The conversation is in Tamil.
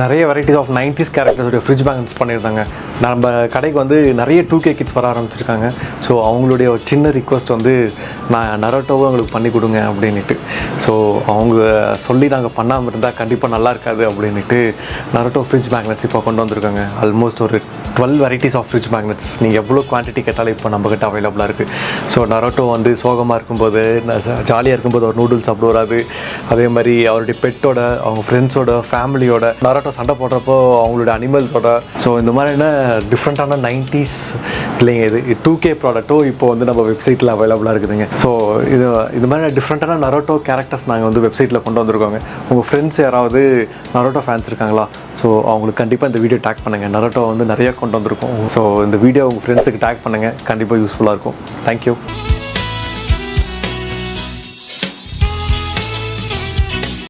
நிறைய வெரைட்டிஸ் ஆஃப் 90s கேரக்டர்ஸோட ஃப்ரிட்ஜ் மேக்னெட்ஸ் பண்ணியிருந்தாங்க. நம்ம கடைக்கு வந்து நிறைய 2K கிட்ஸ் வர ஆரம்பிச்சிருக்காங்க. ஸோ அவங்களுடைய ஒரு சின்ன ரிக்வஸ்ட் வந்து நான் நரோட்டோவை அவங்களுக்கு பண்ணி கொடுங்க அப்படின்ட்டு. ஸோ அவங்க சொல்லி நாங்கள் பண்ணாமல் இருந்தால் கண்டிப்பாக நல்லா இருக்காது அப்படின்ட்டு நரோட்டோ ஃப்ரிட்ஜ் மேக்னெட்ஸ் இப்போ கொண்டு வந்திருக்காங்க. ஆல்மோஸ்ட் ஒரு 12 வெரைட்டிஸ் ஆஃப் ஃப்ரிட்ஜ் மேக்னெட்ஸ் நீங்கள் எவ்வளோ குவான்டிட்டி கேட்டாலும் இப்போ நம்மக்கிட்ட அவைலபிளாக இருக்குது. ஸோ நரோட்டோ வந்து சோகமாக இருக்கும்போது, ஜாலியாக இருக்கும்போது ஒரு நூடுல்ஸ் சாப்பிட வராது. அதே மாதிரி அவருடைய பெட்டோட, அவங்க ஃப்ரெண்ட்ஸோட, ஃபேமிலியோட, நரோட்டோ சண்டை போடுறப்போ அவங்களோட அனிமல்ஸோட. ஸோ இந்த மாதிரியான டிஃப்ரெண்ட்டான 90s இல்லைங்க, இது 2K ப்ராடக்ட்டோ இப்போ வந்து நம்ம வெப்சைட்டில் அவைலபிளாக இருக்குதுங்க. ஸோ இது மாதிரி டிஃப்ரெண்ட்டான நரோட்டோ கேரக்டர்ஸ் நாங்கள் வந்து வெப்சைட்டில் கொண்டு வந்திருக்கோங்க. உங்கள் ஃப்ரெண்ட்ஸ் யாராவது நரோட்டோ ஃபேன்ஸ் இருக்காங்களா? ஸோ அவங்களுக்கு கண்டிப்பாக இந்த வீடியோ டேக் பண்ணுங்கள். நரோட்டோ வந்து நிறைய கொண்டு வந்திருக்கோம். ஸோ இந்த வீடியோ உங்கள் ஃப்ரெண்ட்ஸுக்கு டேக் பண்ணுங்கள், கண்டிப்பாக யூஸ்ஃபுல்லாக இருக்கும். தேங்க்யூ.